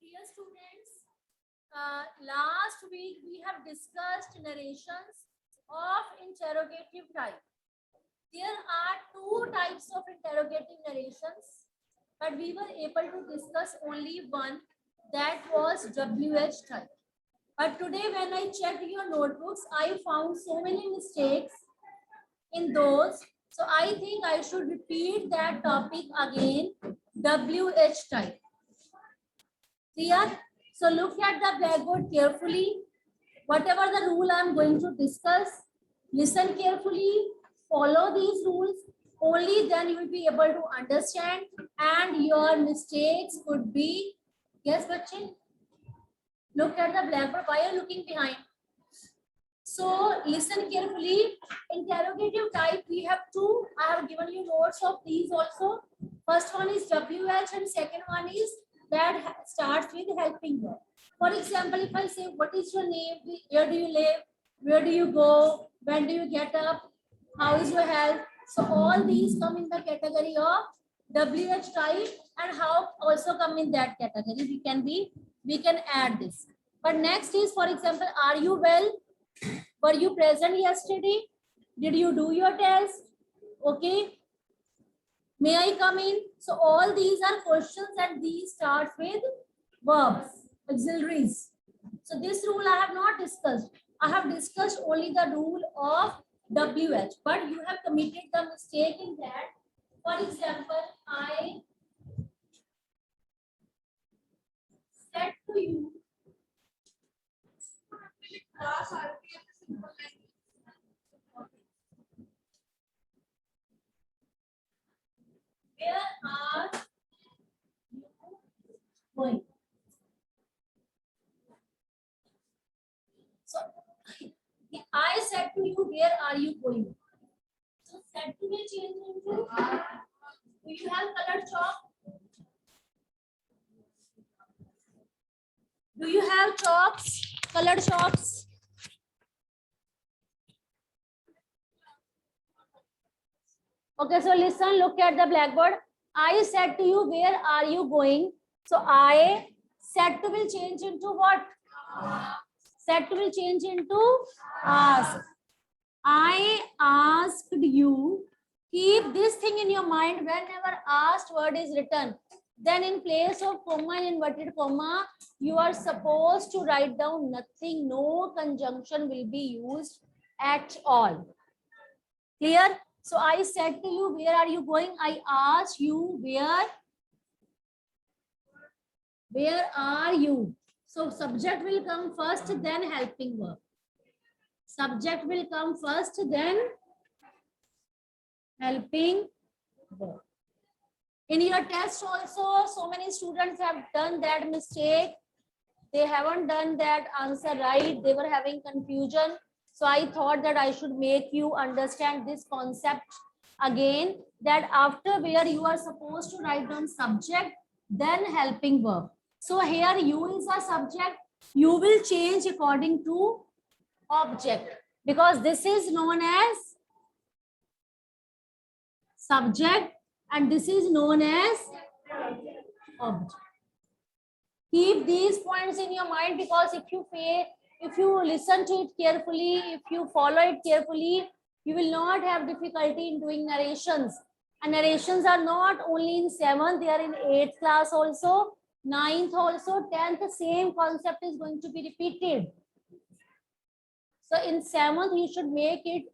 Dear students, last week we have discussed narrations of interrogative type. There are two types of interrogative narrations, but we were able to discuss only one, that was WH type. But today when I checked your notebooks, I found so many mistakes in those. So I think I should repeat that topic again, WH type. Clear? So look at the blackboard carefully. Whatever the rule I am going to discuss, listen carefully, follow these rules. Only then you will be able to understand and your mistakes could be, yes, bache? Look at the blackboard. Why are you looking behind? So listen carefully. Interrogative type, we have two. I have given you notes of these also. First one is WH and second one is that starts with helping verb. For example, if I say, what is your name? Where do you live? Where do you go? When do you get up? How is your health? So all these come in the category of WH type, and how also come in that category. We can add this. But next is, for example, are you well? Were you present yesterday? Did you do your test? Okay. May I come in? So all these are questions and these start with verbs, auxiliaries. So this rule I have not discussed. I have discussed only the rule of WH, but you have committed the mistake in that. For example, I said to you, where are you going? So I said to you, where are you going? So said to be changed into, do you have colored chalk? Do you have chalks, colored chalks? Okay, so listen, look at the blackboard. I said to you, where are you going? So I said to will change into what? Said to will change into ask. I asked you. Keep this thing in your mind whenever asked word is written. Then in place of comma and inverted comma, you are supposed to write down nothing. No conjunction will be used at all. Clear? So I said to you, where are you going? I asked you, where are you? So subject will come first, then helping verb. Subject will come first, then helping verb. In your test also, so many students have done that mistake. They haven't done that answer right. They were having confusion. So I thought that I should make you understand this concept again, that after where you are supposed to write down subject, then helping verb. So here you is a subject. You will change according to object, because this is known as subject and this is known as object. Keep these points in your mind, because if you listen to it carefully, if you follow it carefully, you will not have difficulty in doing narrations. And narrations are not only in 7th, they are in 8th class also, 9th also, 10th, same concept is going to be repeated. So in 7th, you should make it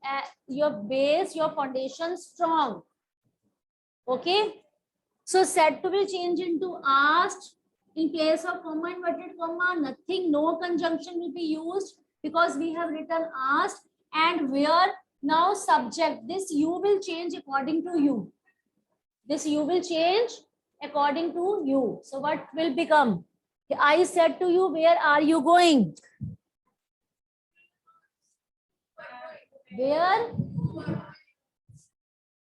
your base, your foundation strong. Okay. So said to will change into asked. In place of comma, inverted comma, nothing, no conjunction will be used, because we have written asked. And where now subject, this you will change according to you. This you will change according to you. So what will become? I said to you, where are you going?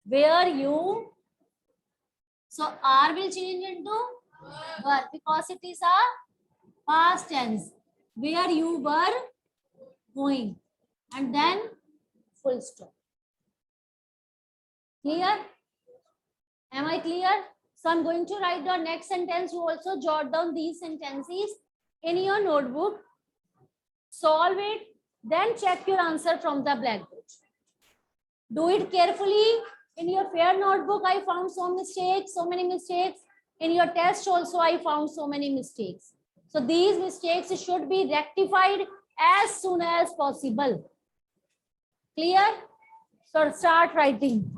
Where you? So are will change into verb, because it is a past tense. Where you were going, and then full stop. Clear? Am I clear? So I'm going to write the next sentence. You also jot down these sentences in your notebook. Solve it, then check your answer from the blackboard. Do it carefully. In your fair notebook, I found so many mistakes. In your test also, I found so many mistakes. So these mistakes should be rectified as soon as possible. Clear? So start writing.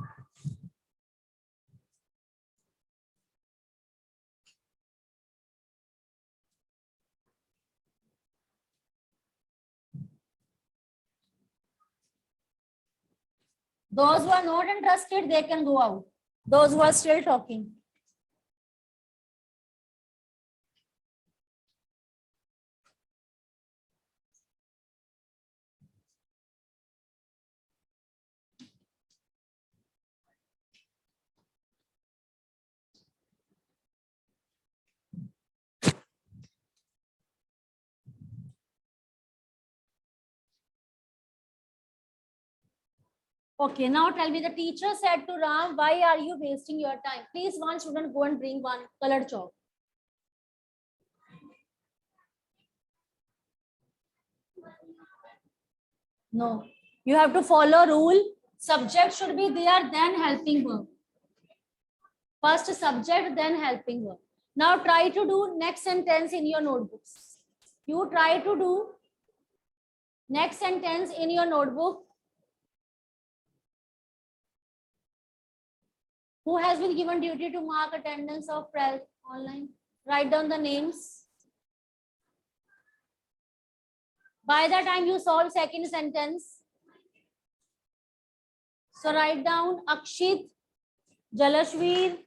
Those who are not interested, they can go out. Those who are still talking. Okay, now tell me, the teacher said to Ram, why are you wasting your time? Please, one student go and bring one colored chalk. No, you have to follow rule. Subject should be there, then helping verb. First subject, then helping verb. Now try to do next sentence in your notebooks. You try to do next sentence in your notebook. Who has been given duty to mark attendance of press online? Write down the names. By the time you solve second sentence, so write down Akshit, Jalashveer,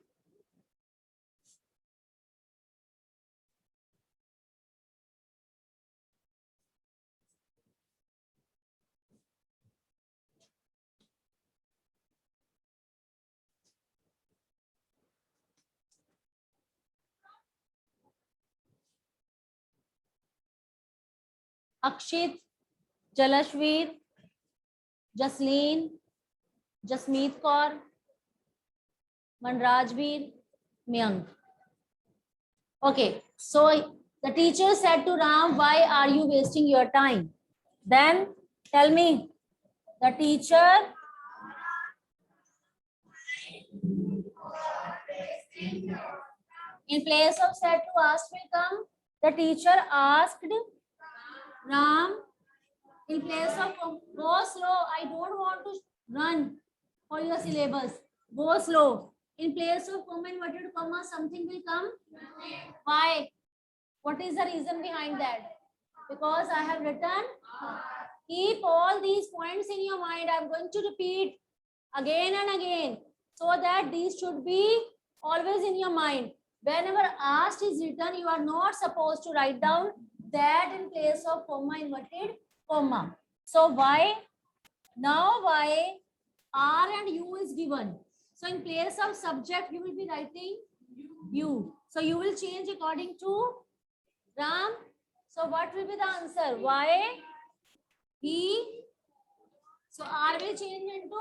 Akshit, Jalashveer, Jasleen, Jasmeet Kaur, Manrajveer, Mayank. Okay, so the teacher said to Ram, why are you wasting your time? Then tell me, the teacher in place of said to ask will come, the teacher asked Ram, in place of go slow, I don't want to run for your syllabus. Go slow. In place of comma, inverted comma, something will come. Why? What is the reason behind that? Because I have written. Keep all these points in your mind. I'm going to repeat again and again so that these should be always in your mind. Whenever asked is written, you are not supposed to write down that in place of comma, inverted comma. So why? Now why R and U is given. So in place of subject, you will be writing you. So you will change according to Ram. So what will be the answer? Why? He. So R will change into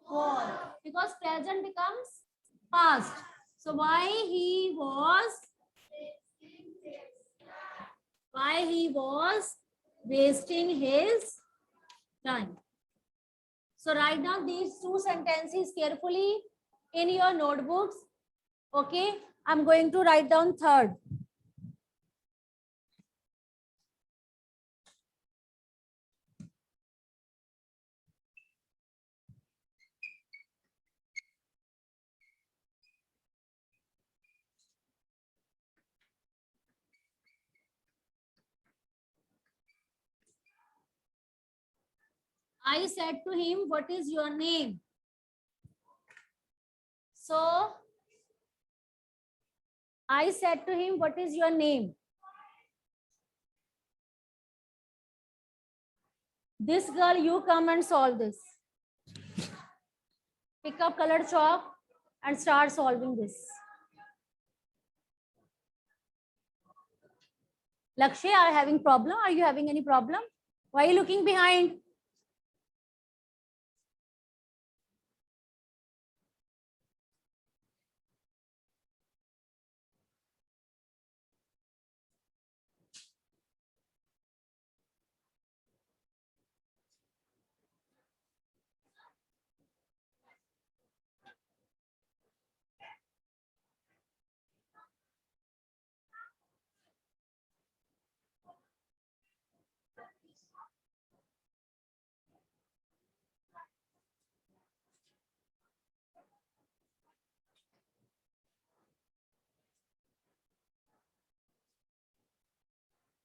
was, because present becomes past. So why he was wasting his time. So write down these two sentences carefully in your notebooks. Okay, I'm going to write down third. I said to him, what is your name? So I said to him, what is your name? This girl, you come and solve this. Pick up colored chalk and start solving this. Lakshay, are you having problem? Are you having any problem? Why are you looking behind?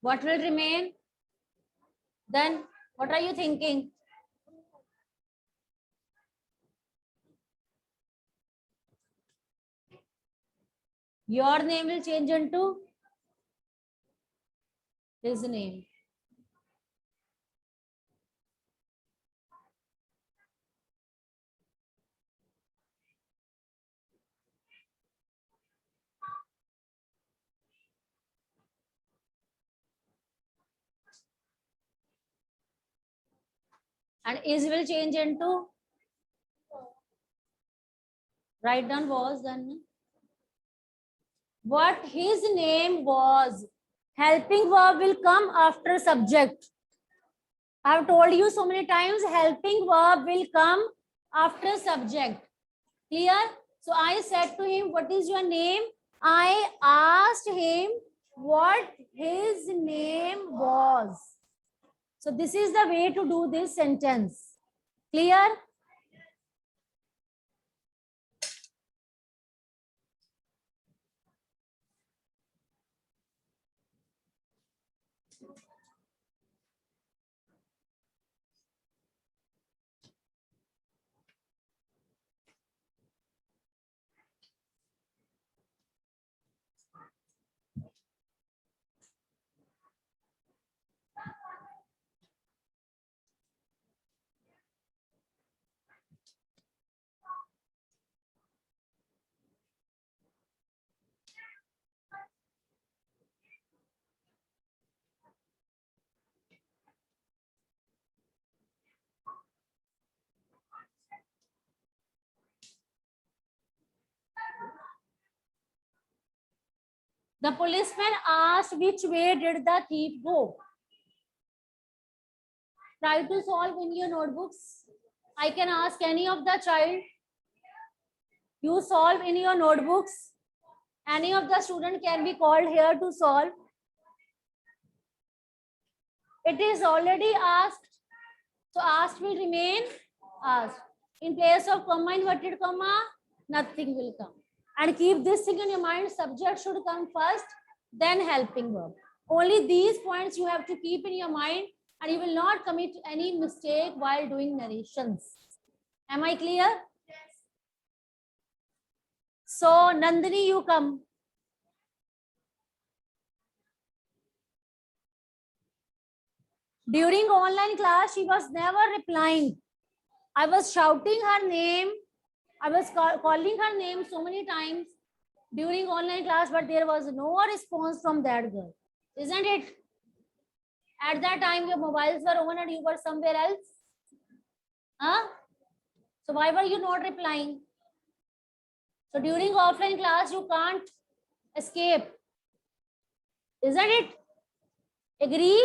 What will remain? Then what are you thinking? Your name will change into his name. And is will change into, write down was, then what his name was. Helping verb will come after subject. I have told you so many times, helping verb will come after subject. Clear? So I said to him, what is your name? I asked him what his name was. So this is the way to do this sentence. Clear? The policeman asked which way did the thief go. Try to solve in your notebooks. I can ask any of the child. You solve in your notebooks. Any of the student can be called here to solve. It is already asked. So asked will remain asked. In place of comma, inverted comma, nothing will come. And keep this thing in your mind, subject should come first, then helping verb. Only these points you have to keep in your mind, and you will not commit any mistake while doing narrations. Am I clear? Yes. So Nandini, you come. During online class, she was never replying. I was shouting her name. I was calling her name so many times during online class, but there was no response from that girl. Isn't it? At that time, your mobiles were on and you were somewhere else. Huh? So why were you not replying? So during offline class, you can't escape. Isn't it? Agree?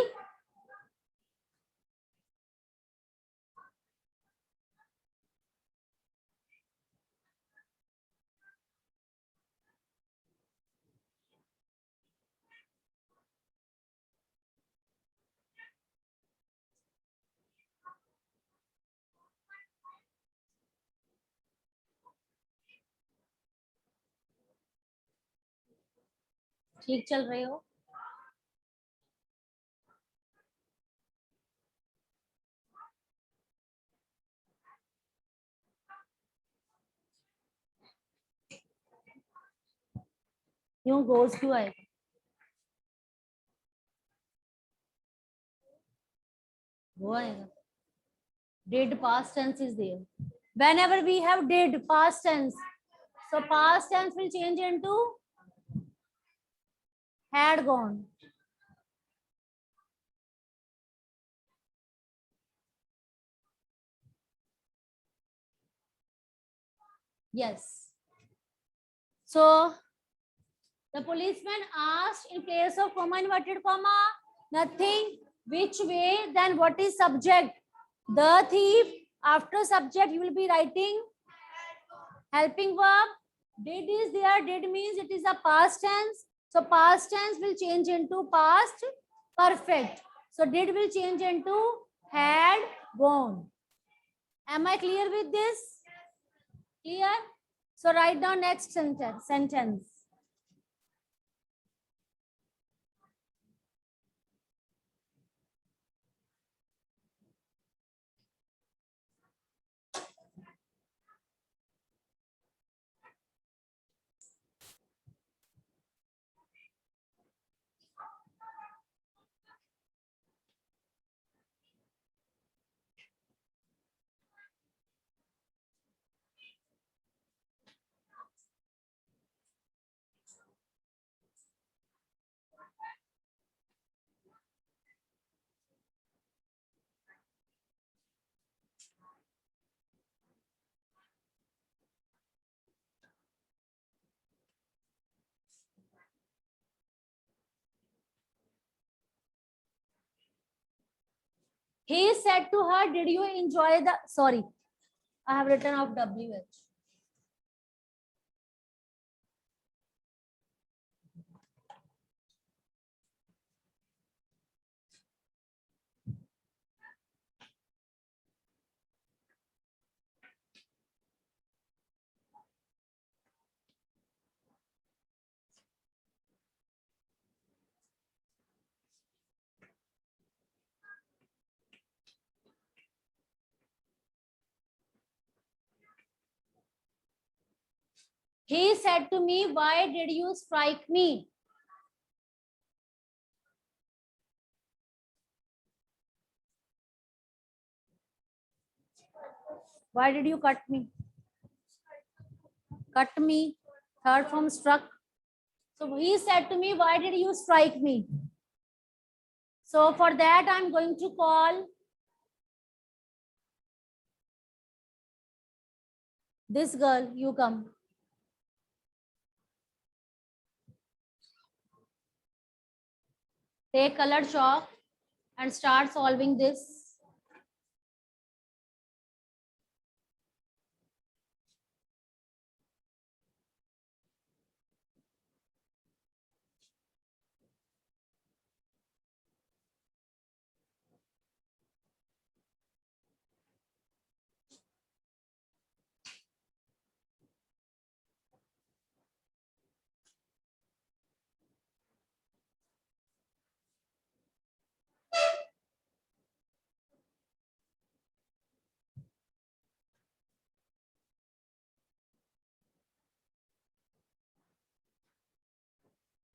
ठीक चल रहे हो? यूं goes क्यों आएगा? वो आएगा. Did past tense is there. Whenever we have did past tense, so past tense will change into had gone. Yes. So the policeman asked in place of comma, inverted comma, nothing. Which way? Then what is subject? The thief. After subject, you will be writing helping verb. Did is there. Did means it is a past tense. So past tense will change into past perfect. So did will change into had gone. Am I clear with this? Clear? So write down next sentence. He said to her, did you enjoy the, sorry, I have written of WH. He said to me, why did you strike me? Why did you cut me? Cut me. Third form struck. So he said to me, why did you strike me? So for that, I'm going to call this girl. You come. Take colored chalk and start solving this.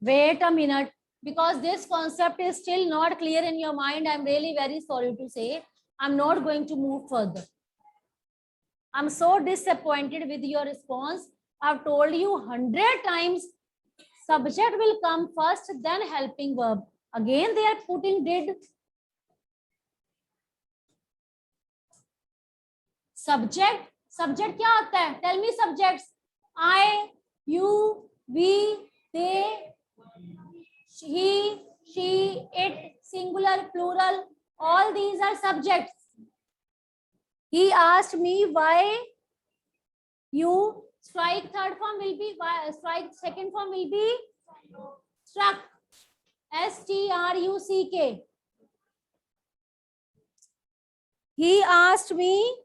Wait a minute, because this concept is still not clear in your mind. I'm really very sorry to say. I'm not going to move further. I'm so disappointed with your response. I've told you 100 times, subject will come first, then helping verb. Again, they are putting did. Subject, subject क्या होता है? Tell me subjects. I, you, we, they, he, she, it, singular, plural, all these are subjects. He asked me why you strike, third form will be, strike, second form will be struck. S-T-R-U-C-K. He asked me,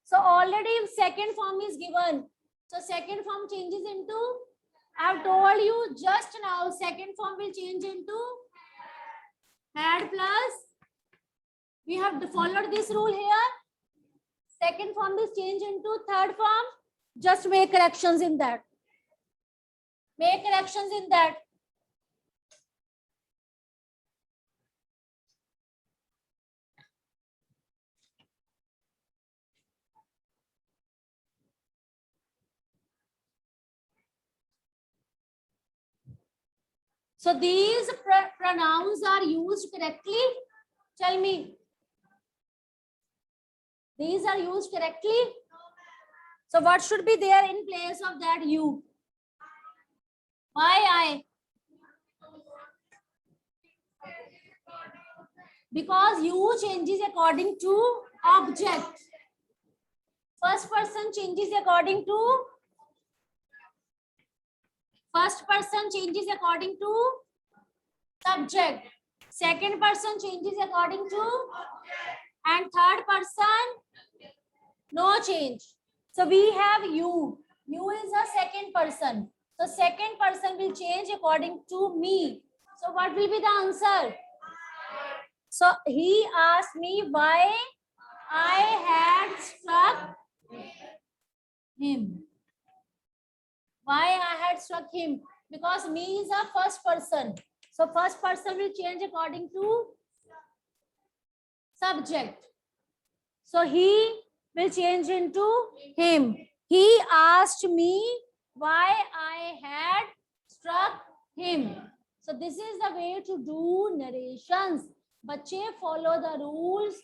so already second form is given. So second form changes into, I've told you just now, second form will change into had plus, we have followed this rule here. Second form is changed into third form. Just make corrections in that. Make corrections in that. So these pronouns are used correctly. Tell me. These are used correctly. So what should be there in place of that you? Why I? Because you changes according to object. First person changes according to, first person changes according to subject. Second person changes according to, and third person, no change. So we have you. You is a second person. So second person will change according to me. So what will be the answer? So he asked me why I had struck him. Why I had struck him? Because me is a first person. So first person will change according to subject. So he will change into him. He asked me why I had struck him. So this is the way to do narrations. Bachche, follow the rules.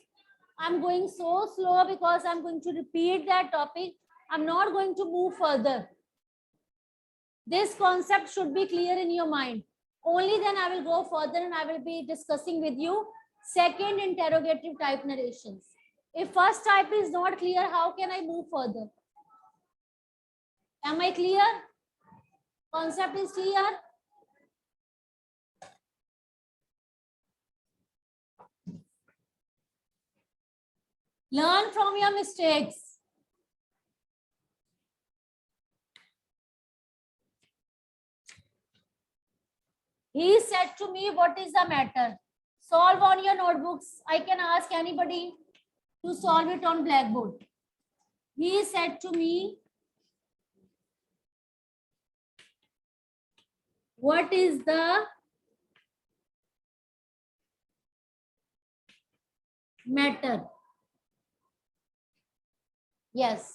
I'm going so slow because I'm going to repeat that topic. I'm not going to move further. This concept should be clear in your mind. Only then I will go further and I will be discussing with you second interrogative type narrations. If first type is not clear, how can I move further? Am I clear? Concept is clear? Learn from your mistakes. He said to me, what is the matter? Solve on your notebooks. I can ask anybody to solve it on Blackboard. He said to me, what is the matter? Yes.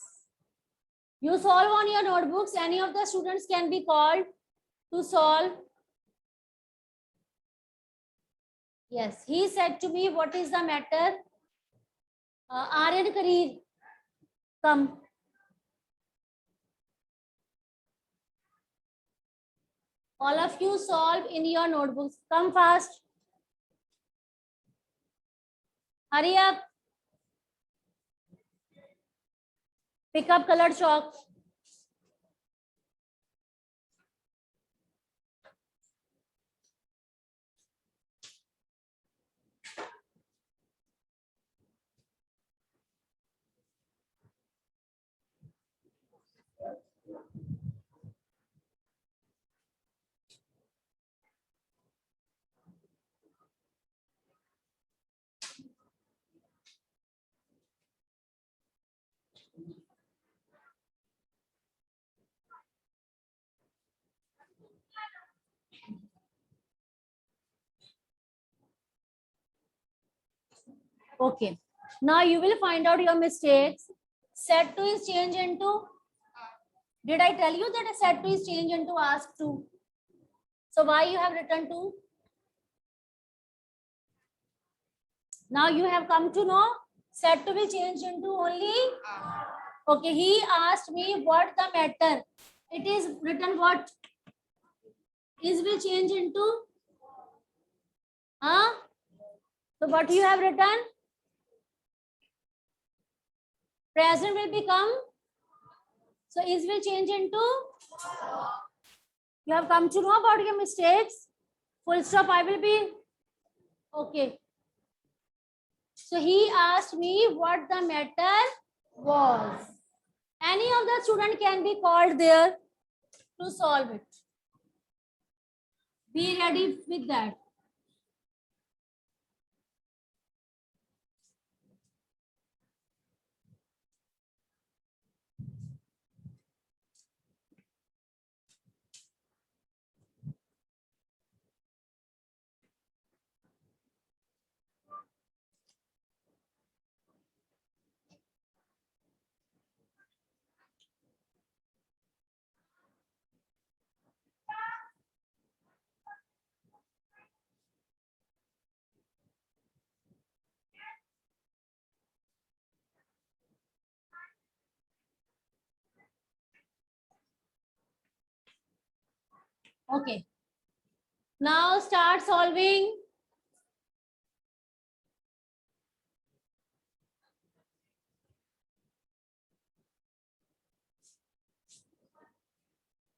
You solve on your notebooks. Any of the students can be called to solve. Yes. He said to me, what is the matter? Aryan Kareer, come. All of you solve in your notebooks. Come fast. Hurry up. Pick up colored chalk. Okay. Now you will find out your mistakes. Set to is changed into. Did I tell you that a set to is changed into ask to? So why you have written to? Now you have come to know set to be changed into only. Okay. He asked me what the matter. It is written what? Is will change into. Huh? So what you have written? Present will become. So is will change into. You have come to know about your mistakes. Full stop. I will be. Okay. So he asked me what the matter was. Any of the student can be called there to solve it. Be ready with that. Okay. Now start solving.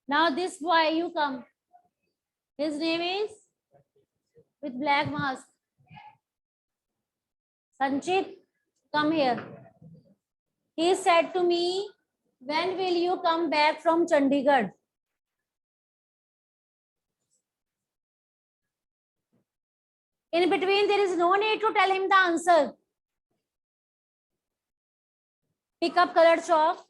Now this boy, you come. His name is with black mask. Sanchit, come here. He said to me, when will you come back from Chandigarh? In between, there is no need to tell him the answer. Pick up colored chalk.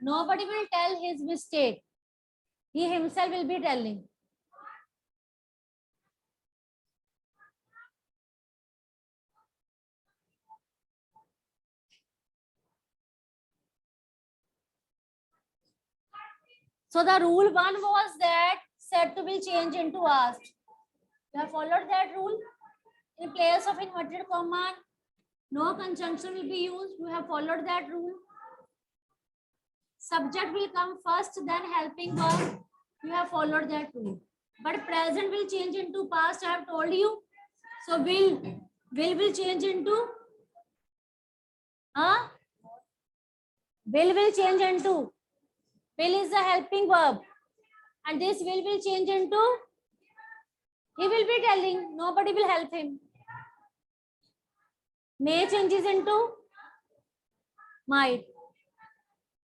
Nobody will tell his mistake. He himself will be telling. So the rule 1 was that said to will change into asked. You have followed that rule. In place of inverted comma, no conjunction will be used. You have followed that rule. Subject will come first, then helping verb. You have followed that rule. But present will change into past. I have told you. So will change into will change into. Will is the helping verb, and this will change into. He will be telling. Nobody will help him. May changes into might.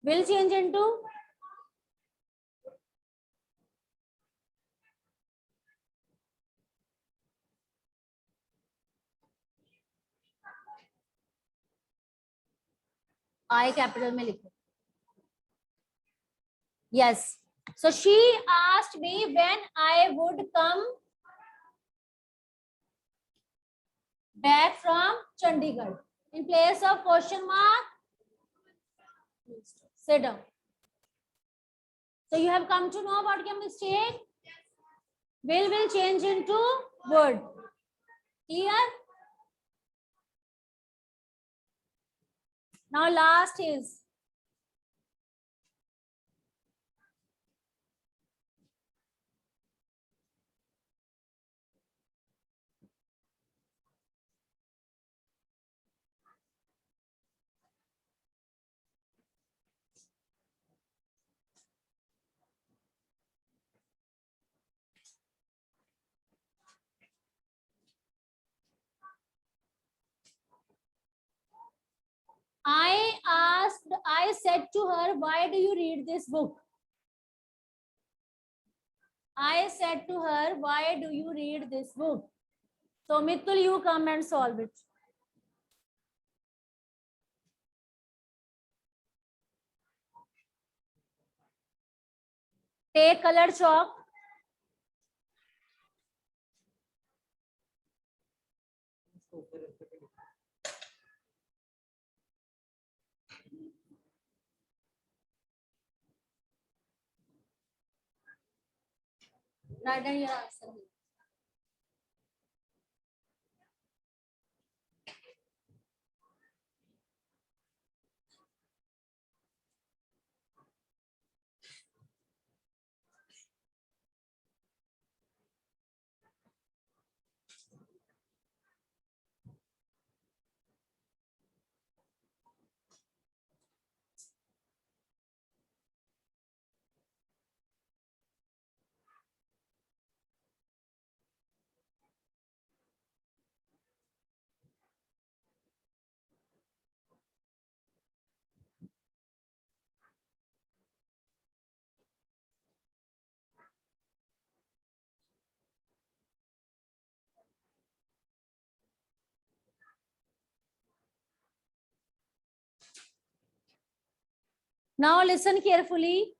Will change into I capital में लिखो. Yes. So she asked me when I would come back from Chandigarh. In place of question mark, sit down. So you have come to know about your mistake. Will change into would. Clear? Now last is I said to her, why do you read this book? I said to her, why do you read this book? So Mitul, you come and solve it. Take colored chalk. Write down your answer. Now listen carefully.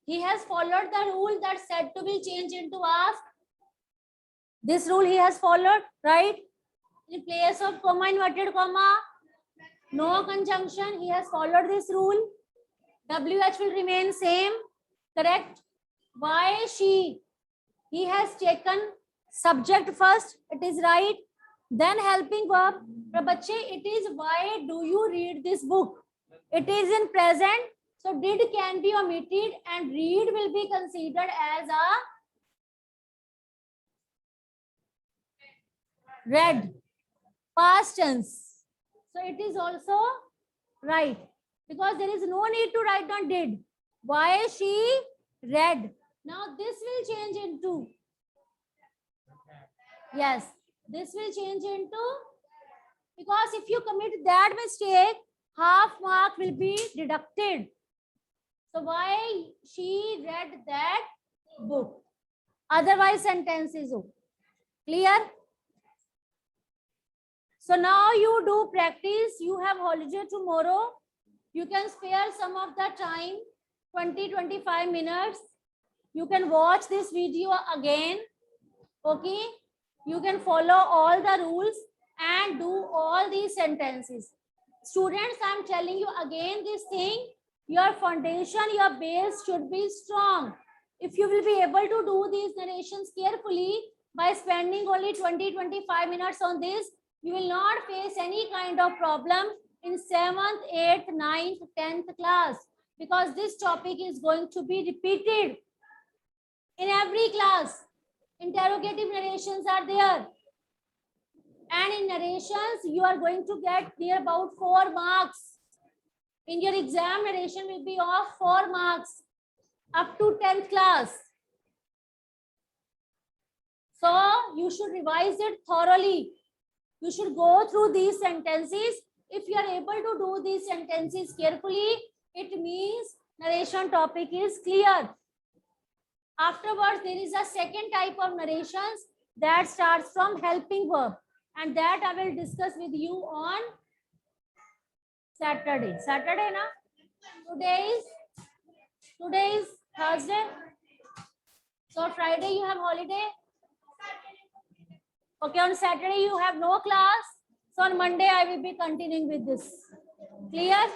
He has followed the rule that said to be changed into ask. This rule he has followed, right? In place of comma, inverted comma, no conjunction. He has followed this rule. WH will remain same, correct? Why she? He has taken subject first. It is right. Then helping verb. But bache, it is why do you read this book? It is in present. So did can be omitted and read will be considered as a read. Past tense. So it is also right. Because there is no need to write down did. Why she read. Now this will change into. Yes. This will change into. Because if you commit that mistake, half mark will be deducted. So why she read that book? Otherwise sentence is over. Clear? So now you do practice. You have holiday tomorrow. You can spare some of the time, 20-25 minutes. You can watch this video again. Okay, you can follow all the rules and do all these sentences. Students, I'm telling you again this thing, your foundation, your base should be strong. If you will be able to do these narrations carefully by spending only 20-25 minutes on this, you will not face any kind of problem in 7th, 8th, 9th, 10th class, because this topic is going to be repeated in every class. Interrogative narrations are there. And in narrations, you are going to get near about 4 marks. In your exam, narration will be of 4 marks up to 10th class. So you should revise it thoroughly. You should go through these sentences. If you are able to do these sentences carefully, it means narration topic is clear. Afterwards, there is a second type of narrations that starts from helping verb, and that I will discuss with you on Saturday. Saturday, na? Today is Thursday. So Friday you have holiday. Okay, on Saturday you have no class. So on Monday I will be continuing with this. Clear?